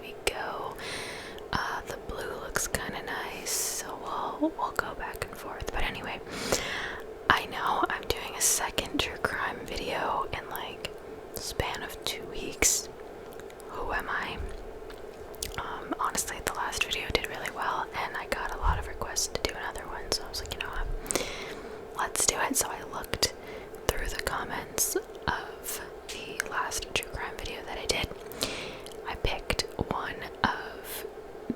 we go. The blue looks kind of nice, so we'll go back and forth. But anyway, I know I'm doing a second true crime video in like the span of 2 weeks. Who am I? Honestly, the last video did really well, and I got a lot of requests to do another one, so I was like, you know what, let's do it. So I looked through the comments of the last true crime video that I did. I picked one of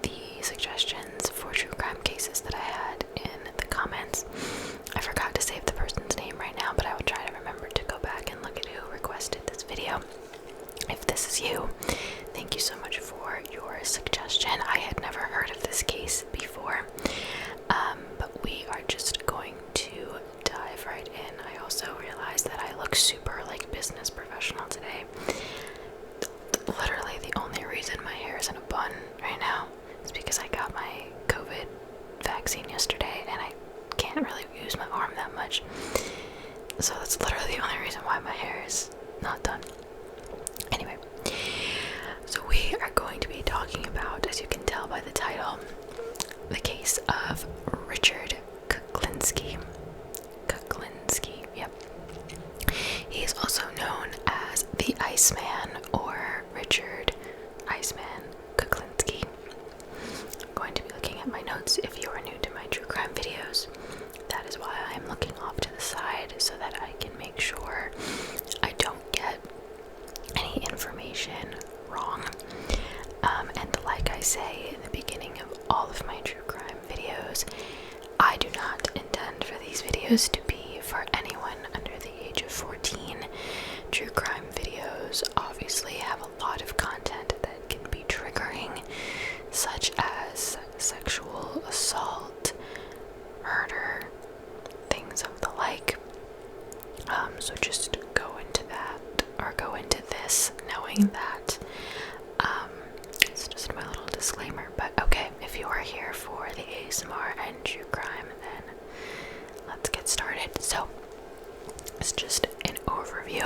the suggestions for true crime cases that I had in the comments. I forgot to save the person's name right now, but I will try to remember to go back and look at who requested this video. If this is you, thank you so much for your suggestion. I had never heard of this case before, but we are just going to dive right in. I also realized that I look super like business professional today. Literally the only reason my hair is in a bun right now is because I got my COVID vaccine yesterday and I can't really use my arm that much. So that's literally the only reason why my hair is not done. Anyway, so we are going to be talking about, as you can tell by the title, the case of Richard Kuklinski. Kuklinski, yep. He is also known as the Iceman or Richard Iceman Kuklinski. I'm going to be looking at my notes. If you are new to my true crime videos, that is why I am looking off to the side so that I can make sure I don't get any information wrong. And like I say in the beginning of all of my true crime videos, I do not intend for these videos to be for anyone under the age of 14. True crime videos obviously have a lot of content that can be triggering, such as sexual assault, murder, things of the like. So just go into that, or go into this knowing that. It's just my little disclaimer. But okay, if you are here for the ASMR and true crime, then let's get started. So it's just an overview.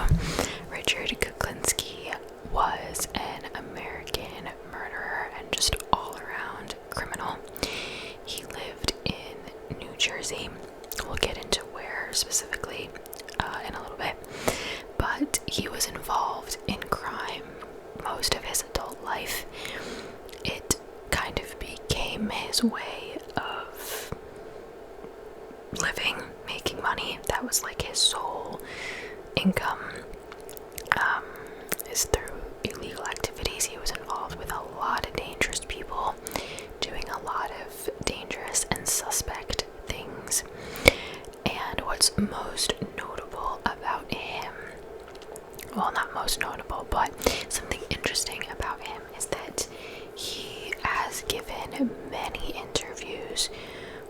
Richard Kuklinski was an American murderer and just all-around criminal. He lived in New Jersey. We'll get into where specifically in a little bit, but he was involved in crime most of his adult life. It kind of became his way of living, making money. That was like his sole income, is through illegal activities. He was involved with a lot of dangerous people, doing a lot of dangerous and suspect things. And what's most notable about him, well, not most notable, but something interesting about him is that he has given many interviews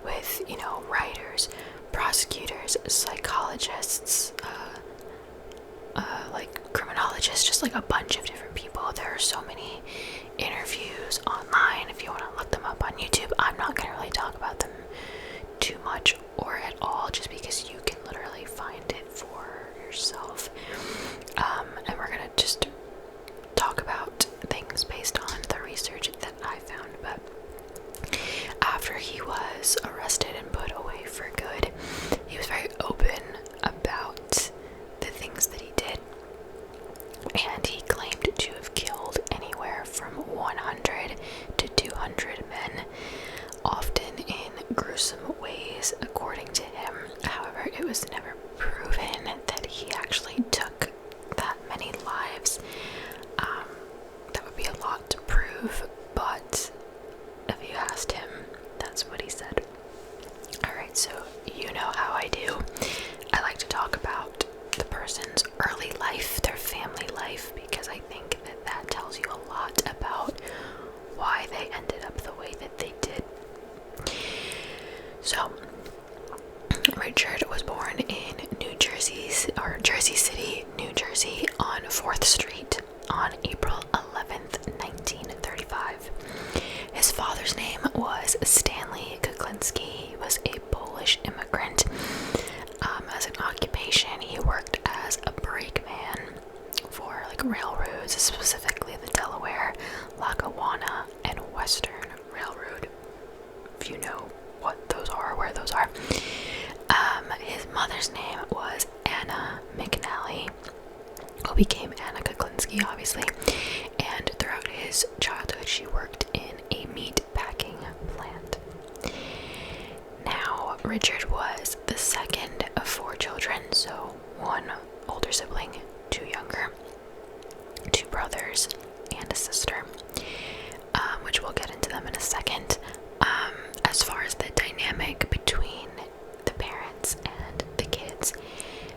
with, writers, prosecutors, psychologists, like criminologists, just like a bunch of different people. There are so many interviews online if you want to look them up on YouTube. I'm not going to really talk about them too much or at all, just because you can literally find it for yourself. And we're gonna just talk about things based on the research that I found. But after he was arrested and put away for good, he was very open about the things that he did, and he claimed to have killed anywhere from Western Railroad, if you know what those are, where those are. His mother's name was Anna McNally, who became Anna Kuklinski, obviously, and throughout his childhood she worked in a meat packing plant. Now, Richard was the second of 4 children, so 1 older sibling, 2 younger, 2 brothers, and a sister, which we'll get into them in a second. As far as the dynamic between the parents and the kids,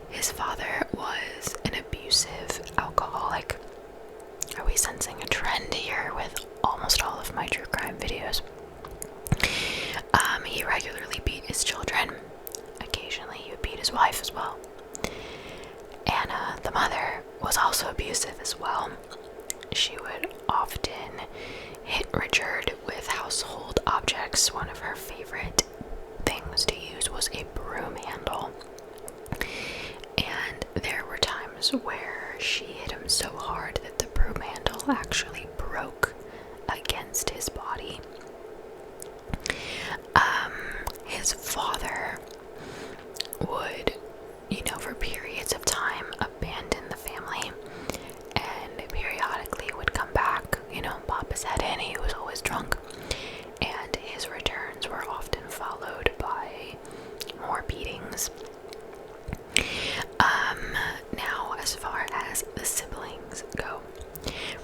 his father was an abusive alcoholic. Are we sensing a trend here with almost all of my true crime videos? He regularly beat his children. Occasionally he would beat his wife as well. Anna, the mother, was also abusive as well. She would often hit Richard with household objects. One of her favorite things to use was a broom handle. And there were times where she hit him so hard that the broom handle actually broke against his body. His father would, for periods of time abandon the family and periodically would come back, pop his head in. He was always drunk, and his returns were often followed by more beatings. Now, as far as the siblings go,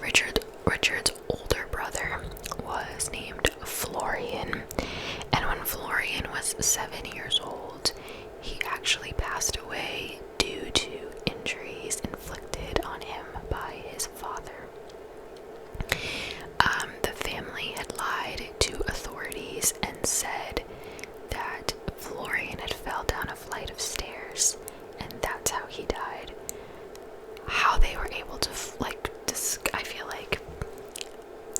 Richard's older brother was named Florian, and when Florian was 7 years old, he actually passed away due to injuries inflicted on him by his father. The family had lied to authorities and said that Florian had fell down a flight of stairs, and that's how he died. How they were able to, I feel like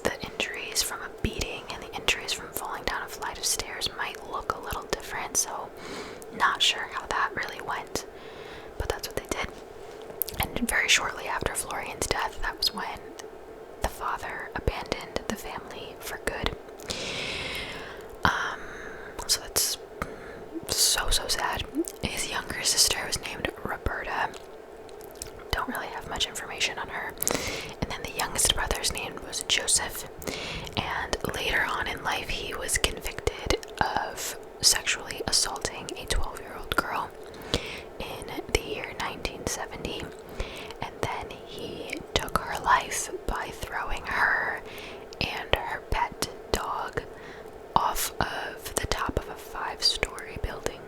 the injuries from a beating and the injuries from falling down a flight of stairs might look a little different, so not sure how that really went, but that's what they did. And very shortly after Florian's death, that was when the father abandoned the family for good. So that's so sad. His younger sister was named Roberta. Don't really have much information on her. And then the youngest brother's name was Joseph. And later on in life, he was convicted of sexually assaulting a 12-year-old girl in the year 1970. And then he took her life by throwing her and her pet dog off of the top of a 5-story building.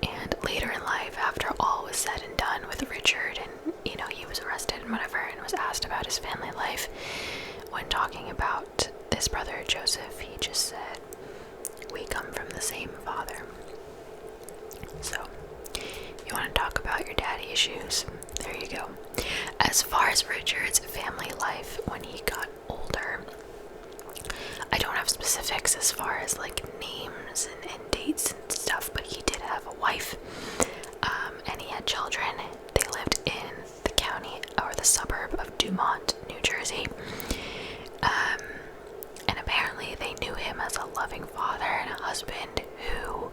And later in life, after all was said and done with Richard, and he was arrested and whatever, and was asked about his family life, when talking about his brother Joseph, he just said, "We come from the same father." So, you want to talk about your daddy issues? There you go. As far as Richard's family life when he got older, I don't have specifics as far as names and dates and stuff, but he did have a wife, and he had children. They lived in the county or the suburb of Dumont, New Jersey, and apparently they knew him as a loving father and a husband who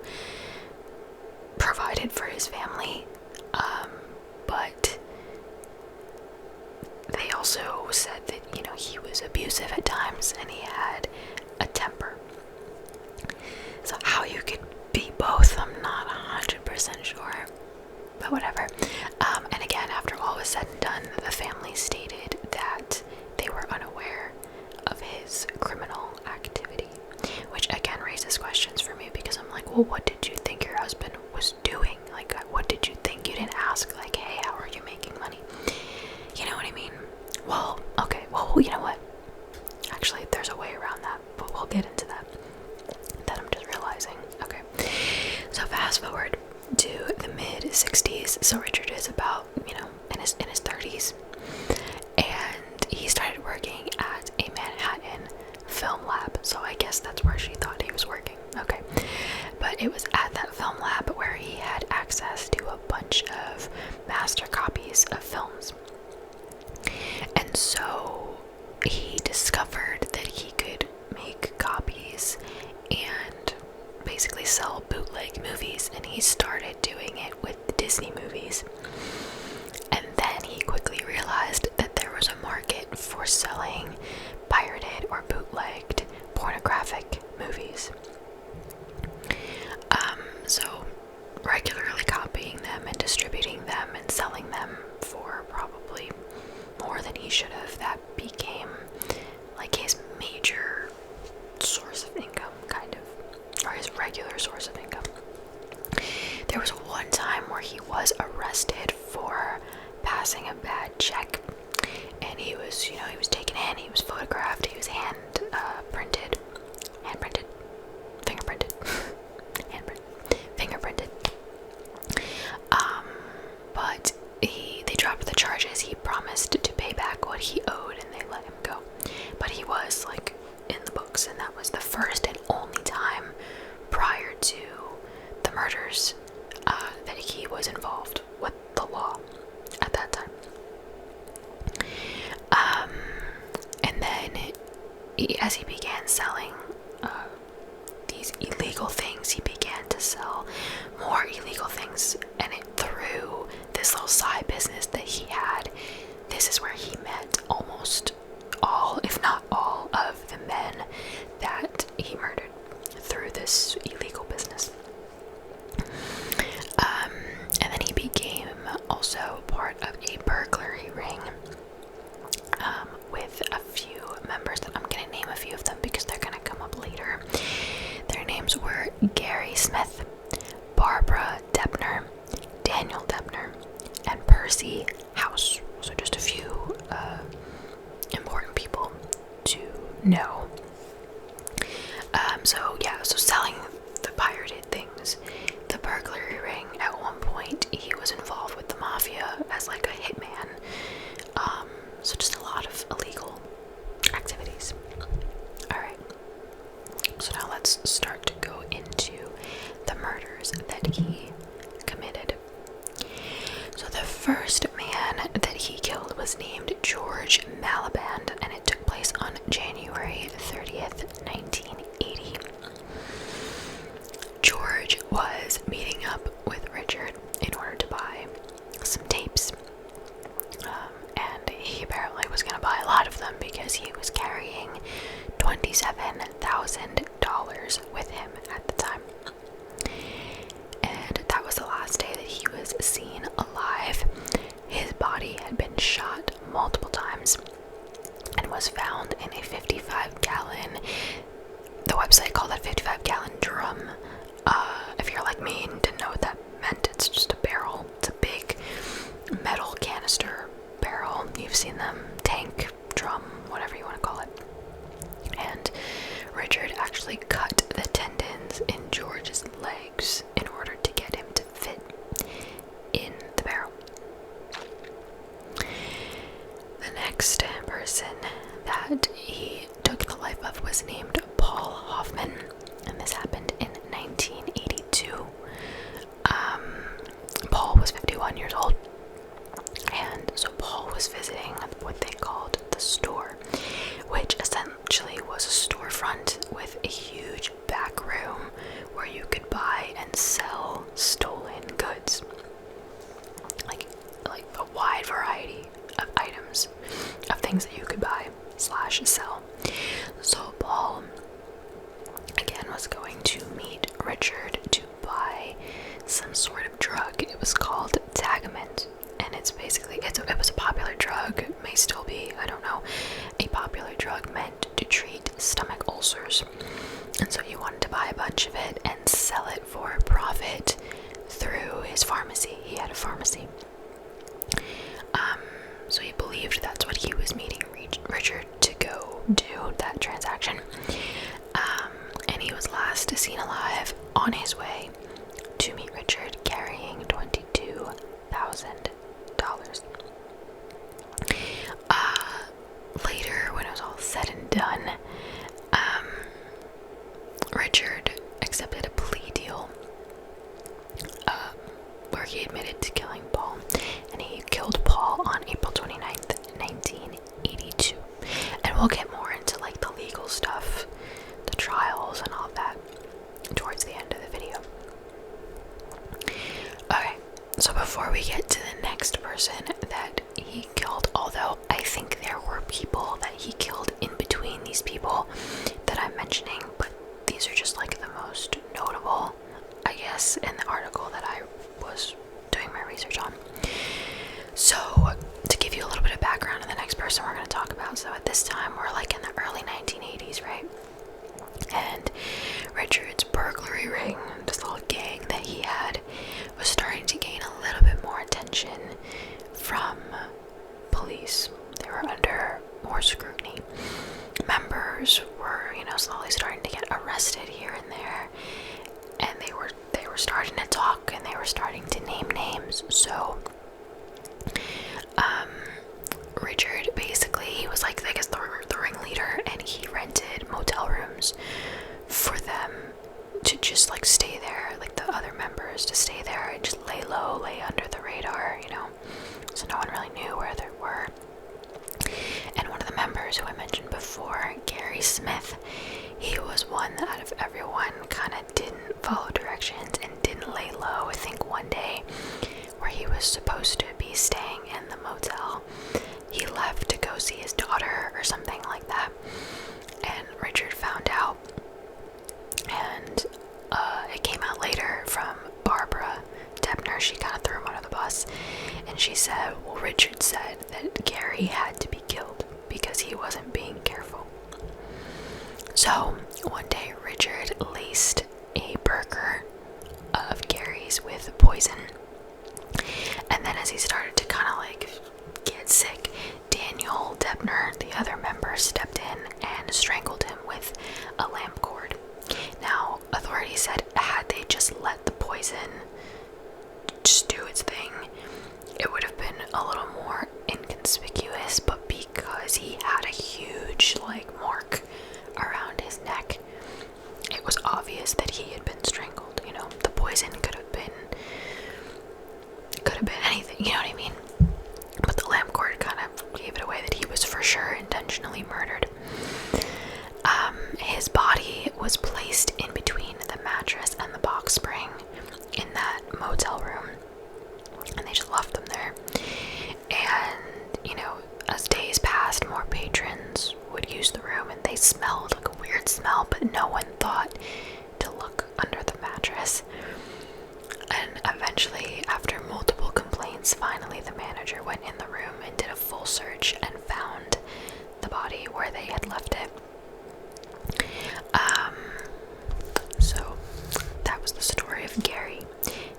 provided for his family, but they also said that he was abusive at times and he had a temper. So how you could be both, I'm not 100% sure, but whatever. And again, after all was said and done, the family stated that they were unaware of his criminal activity, which again raises questions for me, because I'm like, well, what did you think your husband was doing? What did you think? You didn't ask, hey, how are you making money? You know what I mean? Well, okay, well, you know what? Actually, there's a way around that, but we'll get into that. That I'm just realizing. Okay, so fast forward to the mid-60s. So Richard is about, in his 30s, and he started working at a Manhattan film lab. So I guess that's where she thought he was working. Okay, but it was at that film lab where he had access to a bunch of master copies of films. And so he selling pirated or bootlegged pornographic movies. So regularly copying them and distributing them and selling them for probably more than he should have. That became like his major source of income, kind of, or his regular source of income. There was one time where he was arrested for passing a bad check, and he was taken in, he was photographed, he was fingerprinted, but they dropped the charges. He promised to pay back what he owed, and they let him go. But he was like in the books, and that was the first and only time prior to the murders that he was involved with the law at that time. And then as he began selling these illegal things, he began to sell more illegal things, and through this little side business that he had, this is where he met almost all, if not all, of the men that he murdered through this illegal business. And then he became also part of a burglary ring with a few members that I'm going to name a few of them because they're going to come up later. Their names were Gary Smith, Barbara Debner, Daniel Debner, and Percy House. So just a few important people to know. So selling the pirated things, the burglary ring, at one point he was involved with the mafia as like a hitman. So just a lot of illegal activities. Alright, so now let's start to go into the murders that he committed. So the first man that he killed was named George Maliband, and it took place on January 30th, 1980. George was meeting up with Richard in order to buy some tapes. And he apparently was going to buy a lot of them because he was carrying $27,000 with him at the time. And that was the last day that he was seen alive. His body had been shot multiple times and was found in a 55-gallon, the website called it 55-gallon drum. If you're like me and didn't know what that meant, it's just a barrel. It's a big metal canister barrel. You've seen them, tank, drum, whatever you want to call it. And Richard actually cut the tendons in George's legs in order to get him to fit in the barrel. The next person that he took the life of was named Paul Hoffman, and this happened in 1982. Paul was 51 years old, and so Paul was visiting what they called the store, which essentially was a storefront with a huge back room where you could buy and sell stolen goods, like a wide variety of items, of things that you could buy / sell. So Paul again was going to meet Richard to buy some sort of drug. It was called Tagament, and it's basically it was a popular drug. It may still be, I don't know, a popular drug meant to treat stomach ulcers. And so he wanted to buy a bunch of it and sell it for profit through his pharmacy. He had a pharmacy. So he believed that's what he was meeting Richard to go do, that transaction. And he was last seen alive on his way to meet Richard carrying $22,000. Later, when it was all said and done, Richard accepted a plea deal where he admitted to killing Paul, and he killed Paul on April 29th, 1982. And we'll get more into like the legal stuff, the trials and all that towards the end of the video. Okay, so before we get to the next person that he killed, although I think there were people that mentioning, but these are just like the most notable, I guess, in the article that I was doing my research on. So, to give you a little bit of background on the next person we're going to talk about, so at this time we're like in the early 1980s, right? And Richard's burglary ring, this little gang that he had, was starting to gain a little bit more attention from police. They were under more scrutiny. Members were, slowly starting to get arrested here and there, and they were starting to talk, and they were starting to name names. So Richard, basically, he was like, I guess, the ringleader, and he rented motel rooms for them to just like stay there, like the other members to stay there and just lay low, lay under the radar, so no one really knew where they were. And one of the members who I mentioned before, Gary Smith, he was one that out of everyone kind of didn't follow directions and didn't lay low. I think one day where he was supposed to be staying in the motel, he left to go see his daughter or something like that, and Richard found out, and it came out later from Barbara Debner. She kind of threw him under the bus, and she said, well, Richard said that Gary had to be killed because he wasn't being careful. So one day Richard laced a burger of Gary's with poison, and then as he started to kind of like get sick, Daniel Debner, the other member, stepped in and strangled him with a lamp cord. Now, authorities said had they just let the poison just do its thing, it would have been a little more inconspicuous, but because he had a huge like mark around his neck, it was obvious that he had been strangled. The poison could have been anything, you know what I mean? But the lamp cord kind of gave it away that he was for sure intentionally murdered. His body was placed in between the mattress and the box spring in that motel room, and they just left them there. And as days passed, more patrons would use the room, and they smelled like a weird smell, but no one thought to look under the mattress. And eventually, after multiple complaints, finally the manager went in the room and did a full search and found the body where they had left it. So that was the story of Gary.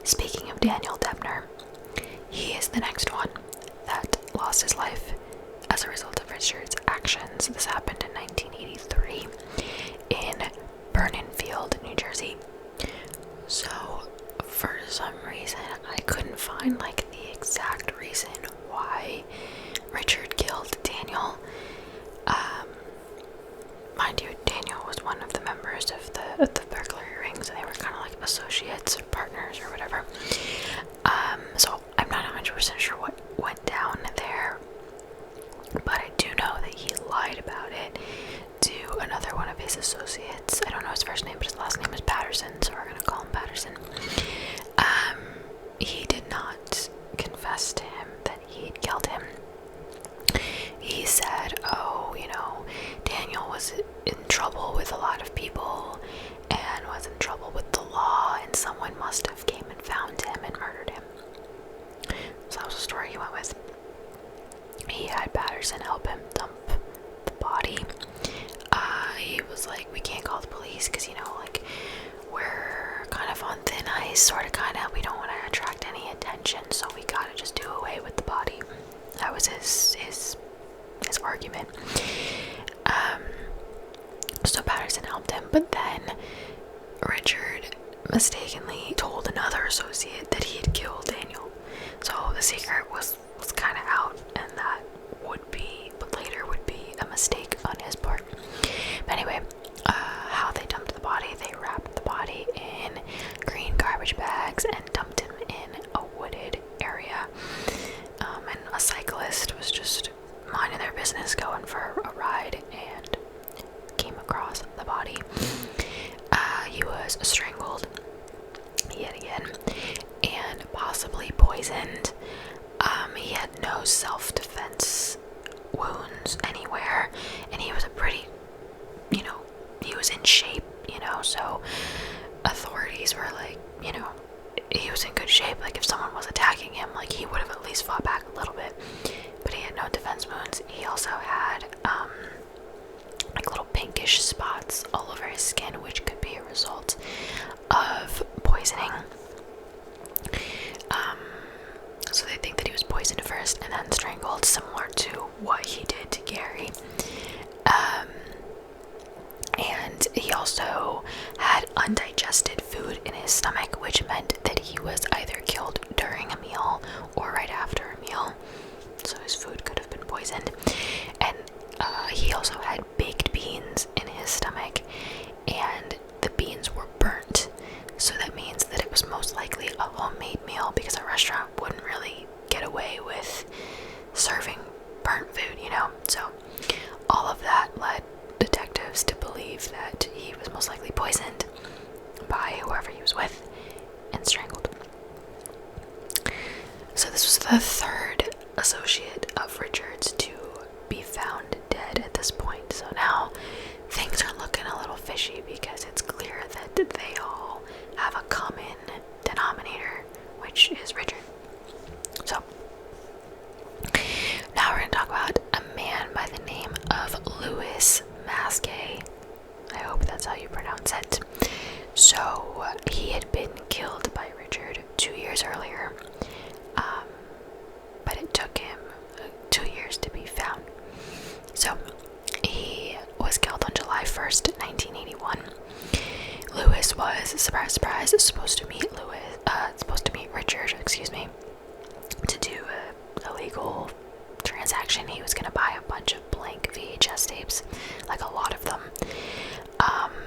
Speaking of Daniel Debner, he is the next one that lost his life as a result of Richard's actions. This happened in 1983 in Burnenfield, New Jersey. So for some reason, I couldn't find like the exact reason why Richard killed Daniel. Mind you, Daniel was one of the members of the burglary rings, and they were kind of like associates or partners or whatever. So I'm not 100% sure what went down there, but I do know that he lied about it to another one of his associates. I don't know his first name, but his last name is Patterson, so we're gonna call him Patterson. He did not confess to him that he had killed him. He said, Daniel was in trouble with a lot of people and was in trouble with the law, and someone must have came and found him and murdered him. So that was the story he went with. He had Patterson help him dump the body. He was like, we can't call the police because, we're kind of on thin ice, sort of, kind of. We don't want to attract any attention, so we gotta just do away with the body. That was his argument. So Patterson helped him, but then Richard mistakenly told another associate that he had killed Daniel. So the secret was kind of out, and that later would be a mistake on his part. But anyway, how they dumped the body, they wrapped the body in green garbage bags and dumped him in a wooded area. And a cyclist was just minding their business, going for a ride, and came across the body. He was strangled yet again and possibly poisoned. He had no self-defense wounds anywhere, and he was he was in also had baked beans in his stomach, and the beans were burnt. So that means that it was most likely a homemade meal, because a restaurant wouldn't really get away with serving burnt food, you know? So all of that led detectives to believe that he was most likely poisoned by whoever he was with and strangled. So this was the third associate of Richard's to be found dead at this point. So now things are looking a little fishy, because it's clear that they all have a common denominator, which is Richard. So now we're going to talk about a man by the name of Louis Masquet. I hope that's how you pronounce it. So he had been killed by Richard 2 years earlier, but it took him 2 years to be found. So he was killed on July 1st, 1981. Louis was, surprise, surprise, supposed to meet Richard, to do a legal transaction. He was going to buy a bunch of blank VHS tapes, like a lot of them.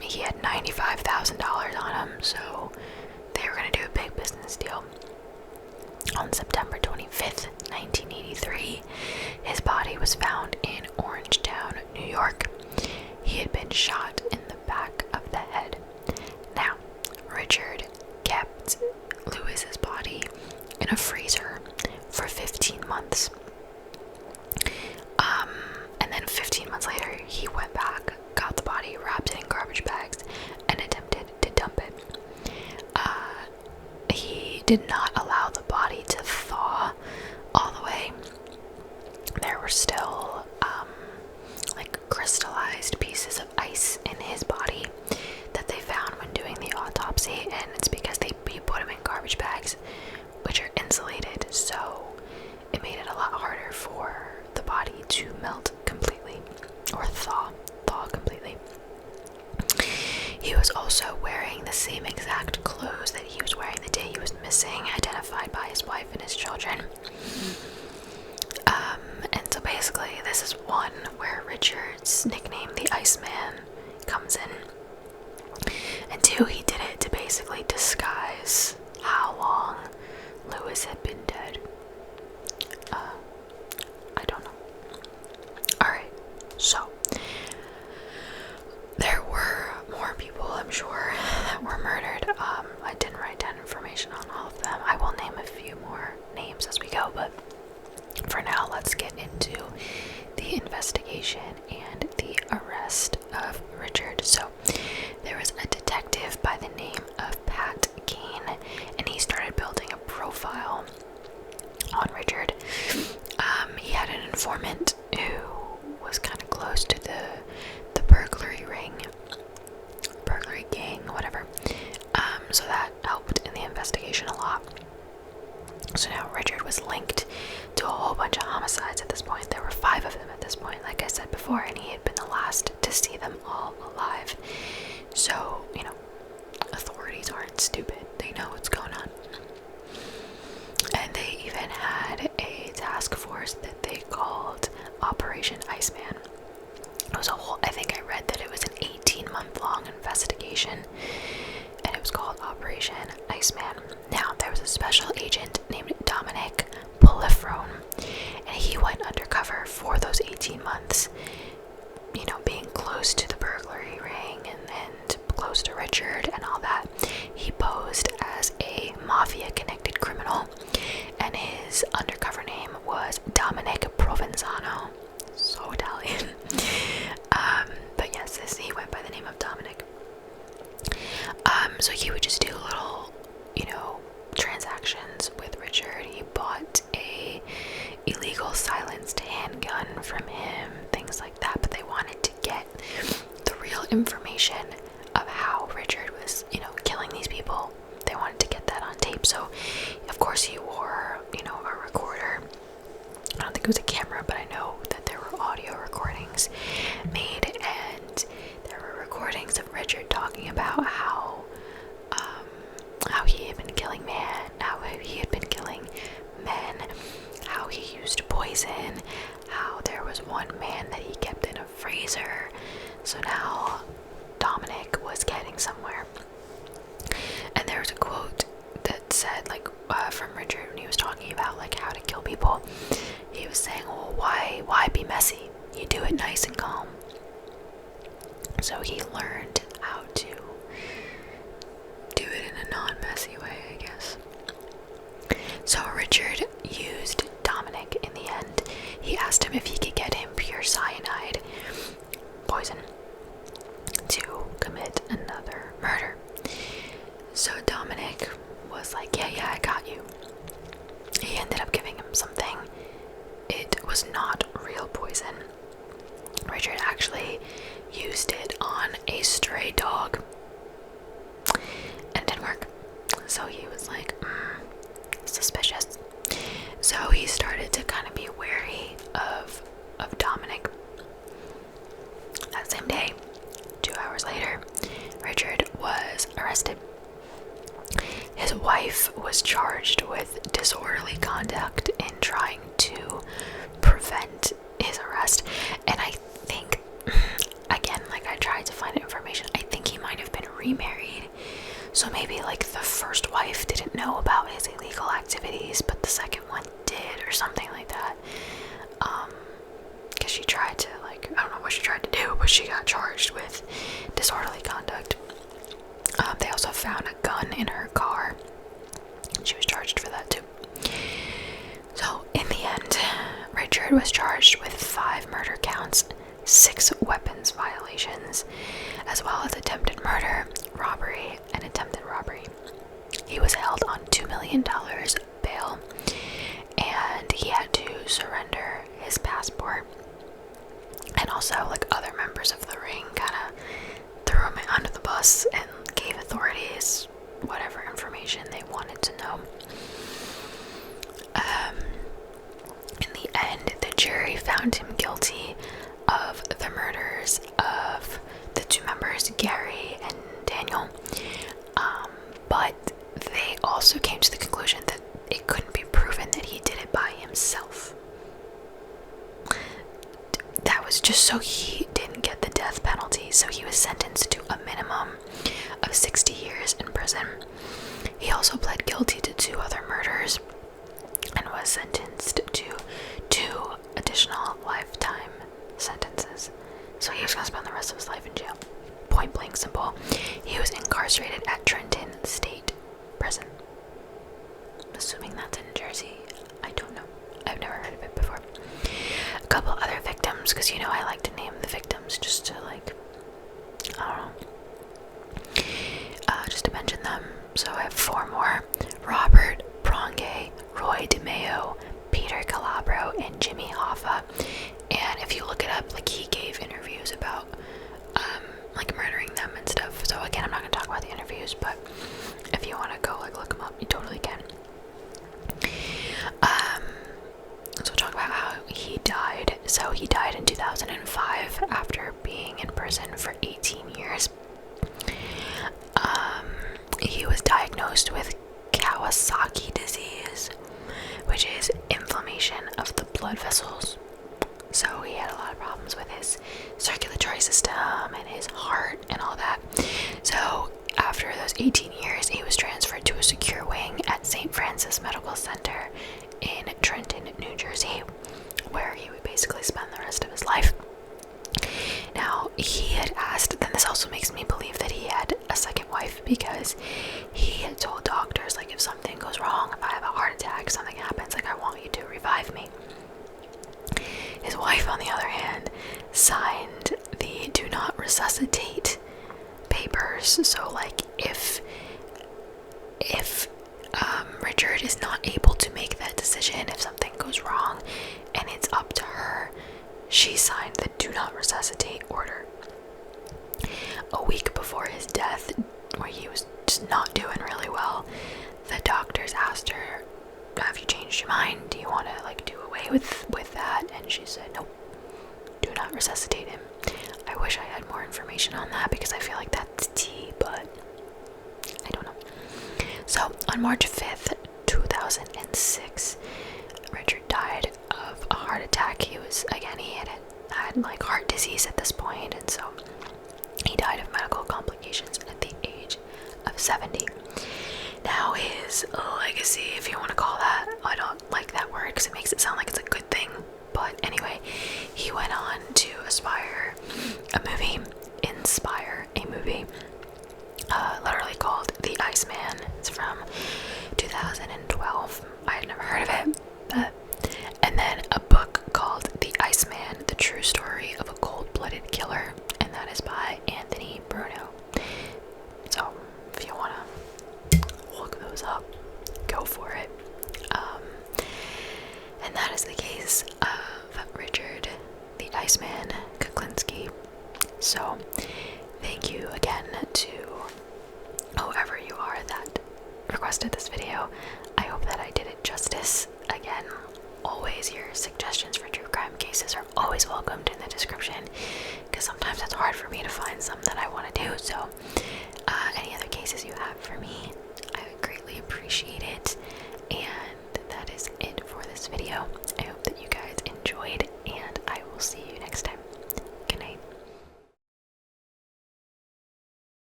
He had $95,000 on him, so they were going to do a big business deal. On September 25th, 1983, his body was found in Orangetown, New York. He had been shot in the back of the head. Now, Richard kept Louis's body in a freezer for 15 months. And then 15 months later, he went back, got the body, wrapped it in garbage bags, and attempted to dump it. He did not allow the body to thaw all the way. There were still like crystallized pieces of ice in his body that they found when doing the autopsy, and it's because he put them in garbage bags, which are insulated, so it made it a lot harder for the body to melt completely, or thaw completely. He was also wearing the same exact clothes that he was wearing the day he was missing, identified by his wife and his children. And so basically, this is one where Richard's nickname, the Iceman, comes in. And two, he did it to basically disguise how long Louis had been dead. I don't know. Alright, so there were more people, I'm sure, that were murdered. I didn't write down information on all of them. I will name a few more names as we go, but for now, let's get into the investigation and the arrest of Richard. So there was a detective by the name of Pat Kane, and he started building a profile on Richard. He had an informant who was kind of close to the burglary gang, whatever. So that helped in the investigation a lot. So now Richard was linked to a whole bunch of homicides at this point. There were 5 of them at this point, like I said before, and he had been the last to see them all alive. So, authorities aren't stupid. They know what's going on. And they even had a task force that they called Operation Iceman. It was I think I read that it was an 18-month-long investigation, and it was called Operation Iceman. Now, there was a special agent named Dominic 𝓢𝓸𝓬𝓲𝓪, and he went undercover for those 18 months, being close to the burglary ring and close to Richard and all that. He posed as a mafia-connected criminal, and his undercover name was Dominic Provenzano. So Italian. But yes, he went by the name of Dominic. So he would just do little, transactions with Richard. He bought a illegal silenced handgun from him, things like that. But they wanted to get the real information of how Richard was, killing these people. They wanted to get that on tape. So, of course, he wore, a recorder. I don't think it was a camera, but I know that there were audio recordings made, and there were recordings of Richard talking about how he had been killing men, how he used poison, how there was one man that he kept in a freezer So now Dominic was getting somewhere. And there was a quote that said, like, from Richard when he was talking about, like, how to kill people. He was saying, well, why be messy? You do it nice and calm. So he learned how to do it in a non-messy way, I guess. So Richard used Dominic in the end. He asked him if he could get him pure cyanide poison to commit another murder. So Dominic was like, yeah, I got you. He ended up giving him something. It was not real poison. Richard actually used it on a stray dog, and it didn't work. So he was like, suspicious. So he started to kind of be wary of Dominic. That same day, 2 hours later, Richard was arrested. His wife was charged with disorderly conduct in trying to prevent his arrest. And I think, again, like, I tried to find information, I think he might have been remarried. So maybe, like, the first wife didn't know about his illegal activities, but the second one did, or something like that. Because she tried to, like, I don't know what she tried to do, but she got charged with disorderly conduct. They also found a gun in her car. She was charged for that too. So in the end, Richard was charged with 5 murder counts, 6 weapons violations, as well as attempted murder, robbery, and attempted robbery. He was held on $2 million bail, and he had to surrender his passport. And also, like, other members of the ring kind of threw him under the bus and gave authorities whatever information they wanted to know. In the end, the jury found him guilty of the murders of the 2 members, Gary and Daniel. But they also came to the conclusion that it couldn't be proven that he did it by himself. That was just so he didn't get the death penalty, so he was sentenced to a minimum of 60 years in prison. He also pled guilty to 2 other murders and was sentenced to 2 additional lifetime sentences. So he was going to spend the rest of his life in jail. Point blank simple. He was incarcerated at Trenton State Prison. Assuming that's in Jersey. I don't know. I've never heard of it before. A couple other victims, because you know I like to name the victims just to, like, I don't know, just to mention them. So I have 4 more. Robert Ħ�oňġ, Roy DeMeo, Peter Calabro, and Jimmy Hoffa. And if you look it up, like, he gave interviews about like murdering them and stuff. So again, I'm not gonna talk about the interviews, but if you want to go, like, look them up, you totally can. So we'll talk about how he died. So he died in 2005 after being in prison for 18 years. He was diagnosed with Kawasaki disease, which is inflammation of the blood vessels. So he had a lot of problems with his circulatory system and his heart and all that. So after those 18 years, he was transferred to a secure wing at St. Francis Medical Center in Trenton, New Jersey, where he would basically spend the rest of his life. Now, he had asked, then this also makes me believe that he had a second wife, because he had told doctors, like, if something goes wrong, if I have a heart attack, something happens, like, I want you to revive me. His wife, on the other hand, signed the do not resuscitate papers. So, like, if Richard is not able to make that decision, if something goes wrong and it's up to her, she signed the do not resuscitate order. A week before his death, where he was just not doing really well, the doctors asked her, have you changed your mind? Do you want to, like, do away with that? And she said, nope, do not resuscitate him. I wish I had more information on that, because I feel like that's tea, but I don't know. So on March 5th, 2006, Richard died of a heart attack. He was, again, he had like heart disease at this point, and so died of medical complications at the age of 70. Now his legacy, if you want to call that, I don't like that word because it makes it sound like it's a good thing. But anyway, he went on to inspire a movie, literally called The Iceman. It's from 2012. I had never heard of it. And then a book called The Iceman, The True Story of a Cold-Blooded Killer, and that is by Anthony Bruno. So if you want to look those up, go for it. And that is the case of Richard the Iceman Kuklinski. So thank you again to whoever you are that requested this video. I hope that I did it justice. Again, always your suggestions for true crime cases are always welcomed in the description, because sometimes it's hard for me to find some that I want to do. So any other cases you have for me, I would greatly appreciate it.